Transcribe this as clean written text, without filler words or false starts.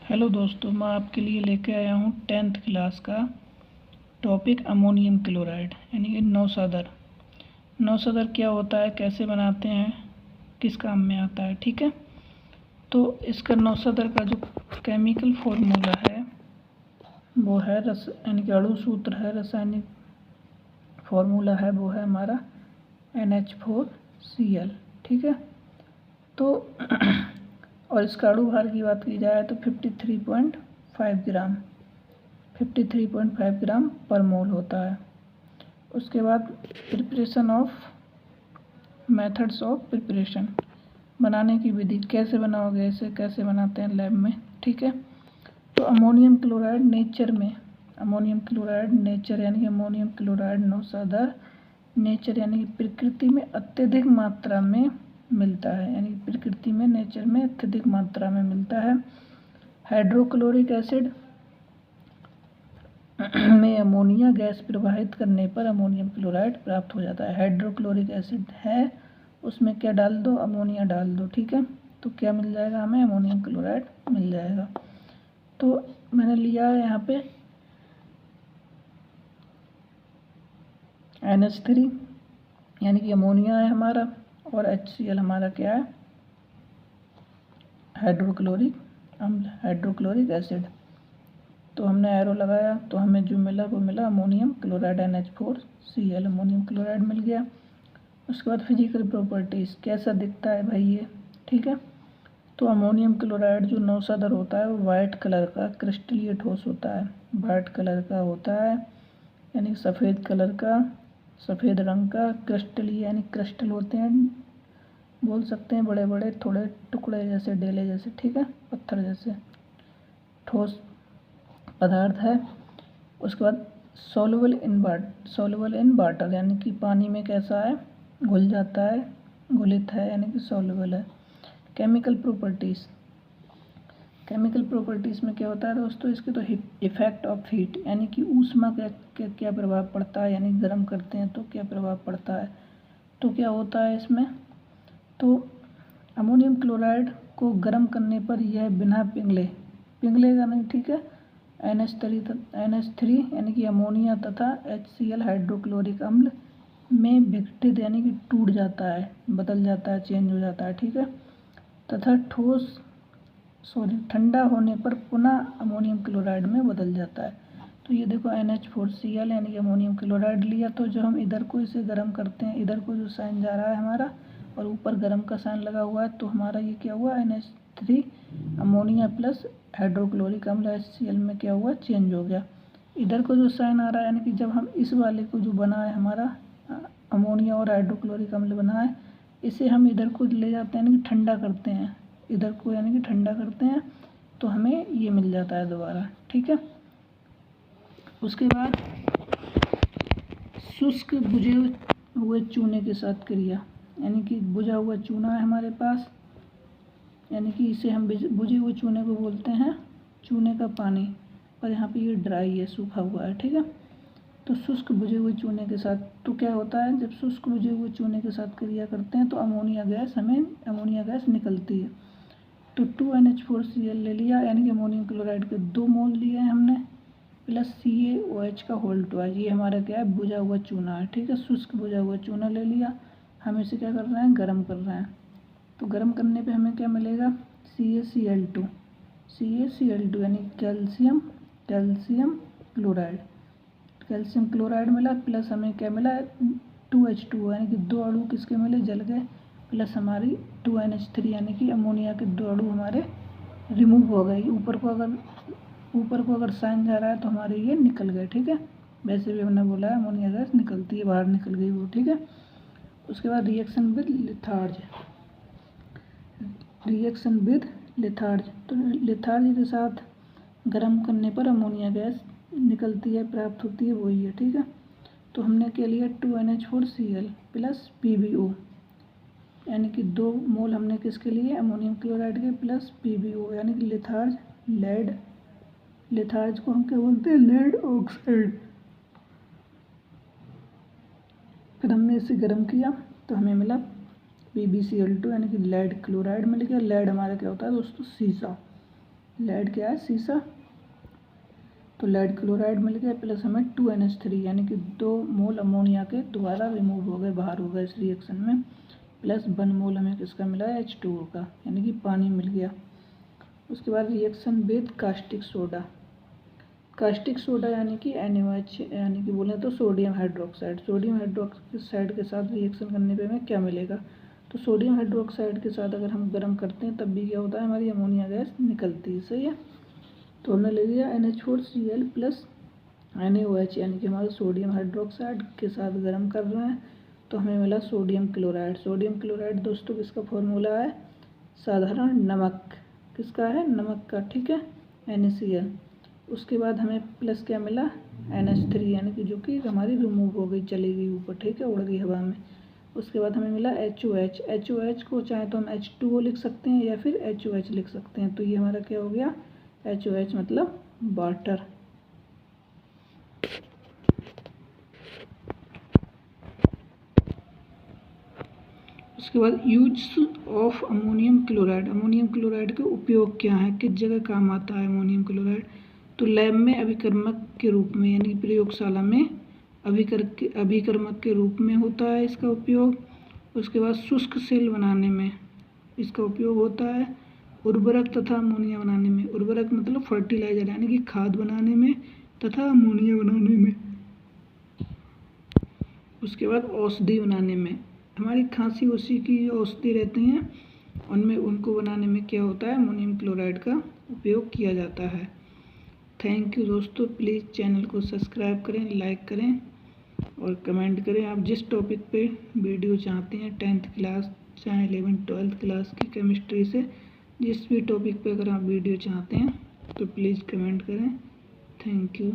Hello दोस्तों, मैं आपके लिए लेके आया हूँ 10th क्लास का टॉपिक अमोनियम क्लोराइड यानी कि नौसदर। नौसदर क्या होता है, कैसे बनाते हैं, किस काम में आता है। ठीक है, तो इसका नौसदर का जो केमिकल फॉर्मूला है वो है यानी कि अणु सूत्र है, रासायनिक फॉर्मूला है वो है हमारा NH4Cl। ठीक है, तो और इसका अणु भार की बात की जाए तो 53.5 ग्राम 53.5 ग्राम पर मोल होता है। उसके बाद preparation of methods of preparation, बनाने की विधि, कैसे बनाओगे, इसे कैसे बनाते हैं लैब में। ठीक है, तो अमोनियम क्लोराइड नेचर यानी कि अमोनियम क्लोराइड नौसदर नेचर यानी कि प्रकृति में अत्यधिक मात्रा में मिलता है, यानी प्रकृति में नेचर में अत्यधिक मात्रा में मिलता है। हाइड्रोक्लोरिक एसिड में अमोनिया गैस प्रवाहित करने पर अमोनियम क्लोराइड प्राप्त हो जाता है। हाइड्रोक्लोरिक एसिड है, उसमें क्या डाल दो, अमोनिया डाल दो। ठीक है, तो क्या मिल जाएगा हमें, अमोनियम क्लोराइड मिल जाएगा। तो मैंने लिया है यहाँ पे NH3 यानी कि अमोनिया है हमारा, और HCl हमारा क्या है, हाइड्रोक्लोरिक अम्ल, हाइड्रोक्लोरिक एसिड। तो हमने एरो लगाया तो हमें जो मिला वो मिला ammonium chloride NH4Cl, ammonium chloride मिल गया। उसके बाद फिजिकल प्रॉपर्टीज़, कैसा दिखता है भाई ये। ठीक है, तो अमोनियम क्लोराइड जो नौसदर होता है वो वाइट कलर का क्रिस्टलीय ठोस होता है, वाइट कलर का होता है यानी सफ़ेद कलर का, सफ़ेद रंग का, क्रिस्टलीय यानी क्रिस्टल होते हैं, बोल सकते हैं बड़े बड़े थोड़े टुकड़े जैसे, डेले जैसे। ठीक है, पत्थर जैसे ठोस पदार्थ है। उसके बाद सॉल्युबल इन वाटर यानी कि पानी में कैसा है, घुल जाता है, घुलित है यानी कि सॉल्युबल है। केमिकल प्रॉपर्टीज़ में क्या होता है दोस्तों, इसके तो इफेक्ट ऑफ हीट यानी कि ऊष्मा का क्या प्रभाव पड़ता है, यानी गर्म करते हैं तो क्या प्रभाव पड़ता है। तो क्या होता है इसमें, तो अमोनियम क्लोराइड को गर्म करने पर यह बिना पिघलेगा नहीं। ठीक है, NH3 यानी कि अमोनिया तथा HCl हाइड्रोक्लोरिक अम्ल में विघटित यानी कि टूट जाता है, बदल जाता है, चेंज हो जाता है। ठीक है, तथा ठंडा होने पर पुनः अमोनियम क्लोराइड में बदल जाता है। तो ये देखो NH4Cl यानी कि अमोनियम क्लोराइड लिया, तो जो हम इधर को इसे गर्म करते हैं, इधर को जो साइन जा रहा है हमारा और ऊपर गर्म का साइन लगा हुआ है, तो हमारा ये क्या हुआ, NH3 अमोनिया प्लस हाइड्रोक्लोरिक अम्ल HCl में क्या हुआ, चेंज हो गया। इधर को जो साइन आ रहा है यानी कि जब हम इस वाले को जो बना है हमारा अमोनिया और हाइड्रोक्लोरिक अम्ल बना है, इसे हम इधर को ले जाते हैं यानी कि ठंडा करते हैं, इधर को यानी कि ठंडा करते हैं, तो हमें ये मिल जाता है दोबारा। ठीक है, उसके बाद शुष्क बुझे हुए चूने के साथ क्रिया, यानी कि बुझा हुआ चूना है हमारे पास, यानी कि इसे हम बुझे हुए चूने को बोलते हैं चूने का पानी, और यहाँ पे ये ड्राई है, सूखा हुआ है। ठीक है, तो शुष्क बुझे हुए चूने के साथ तो क्या होता है, जब शुष्क बुझे हुए चूने के साथ क्रिया करते हैं तो अमोनिया गैस निकलती है। तो 2NH4Cl ले लिया, यानी कि अमोनियम क्लोराइड के 2 मोल लिए हैं हमने, प्लस CaOH का होल 2, ये हमारा क्या है, बुझा हुआ चूना है। ठीक है, शुष्क बुझा हुआ चूना ले लिया, हम इसे क्या कर रहे हैं, गर्म कर रहे हैं। तो गर्म करने पे हमें क्या मिलेगा, CaCl2 यानी कैल्शियम क्लोराइड मिला, प्लस हमें क्या मिला, 2H2 यानी कि 2 अणु किसके मिले, जल गए, प्लस हमारी 2NH3 यानी कि अमोनिया के 2 अणु हमारे रिमूव हो गए। ऊपर को अगर साइन जा रहा है तो हमारे ये निकल गए। ठीक है, वैसे भी हमने बोला है अमोनिया गैस निकलती है, बाहर निकल गई वो। ठीक है, उसके बाद रिएक्शन विद लिथार्ज, तो लिथार्ज के साथ गर्म करने पर अमोनिया गैस निकलती है, प्राप्त होती है, वही है। ठीक है, तो हमने क्या लिया, 2NH4Cl प्लस PbO, यानी कि 2 मोल हमने किसके लिए, अमोनियम क्लोराइड के, प्लस PbO यानी कि लिथार्ज को हम क्या बोलते हैं, लेड ऑक्साइड। फिर हमने इसे गर्म किया तो हमें मिला PbCl2 यानी कि लेड क्लोराइड मिल गया। लेड हमारा क्या होता है दोस्तों, सीसा। लेड क्या है, शीशा, तो लेड क्लोराइड मिल गया प्लस हमें 2NH3 यानी कि 2 मोल अमोनिया के दोबारा रिमूव हो गए, बाहर हो गए इस रिएक्शन में, प्लस 1 मोल हमें किसका मिला है, H2O का, यानी कि पानी मिल गया। उसके बाद reaction with caustic soda, caustic soda यानी कि NaOH यानी कि बोले तो सोडियम हाइड्रोक्साइड, सोडियम हाइड्रोक्साइड के साथ रिएक्शन करने पे हमें क्या मिलेगा, तो सोडियम हाइड्रोक्साइड के साथ अगर हम गर्म करते हैं तब भी क्या होता है, हमारी अमोनिया गैस निकलती है, सही है। तो हमने ले लिया NH4Cl प्लस NaOH यानी कि हमारा सोडियम हाइड्रोक्साइड के साथ गर्म कर रहे हैं, तो हमें मिला सोडियम क्लोराइड। सोडियम क्लोराइड दोस्तों किसका फॉर्मूला है, साधारण नमक, किसका है, नमक का, ठीक है, NaCl। उसके बाद हमें प्लस क्या मिला, NH3 यानी कि जो कि हमारी रिमूव हो गई, चली गई ऊपर, ठीक है, उड़ गई हवा में। उसके बाद हमें मिला HOH, HOH को चाहे तो हम H2O लिख सकते हैं या फिर HOH लिख सकते हैं, तो ये हमारा क्या हो गया, HOH मतलब वाटर। उसके बाद use of ammonium chloride, ammonium chloride के उपयोग क्या है, किस जगह काम आता है अमोनियम क्लोराइड, तो लैब में अभिकर्मक के रूप में यानी प्रयोगशाला में अभिकर्मक के रूप में होता है इसका उपयोग। उसके बाद शुष्क सेल बनाने में इसका उपयोग होता है, उर्वरक तथा अमोनिया बनाने में, उर्वरक मतलब फर्टिलाइजर यानी कि खाद बनाने में तथा अमोनिया बनाने में। उसके बाद औषधि बनाने में, हमारी खांसी उसी की औषधि रहती हैं उनमें, उनको बनाने में क्या होता है, अमोनियम क्लोराइड का उपयोग किया जाता है। थैंक यू दोस्तों, प्लीज़ चैनल को सब्सक्राइब करें, लाइक करें और कमेंट करें। आप जिस टॉपिक पे वीडियो चाहते हैं, 10th क्लास चाहे 11th 12th क्लास की केमिस्ट्री से जिस भी टॉपिक पे अगर आप वीडियो चाहते हैं तो प्लीज़ कमेंट करें। Thank you.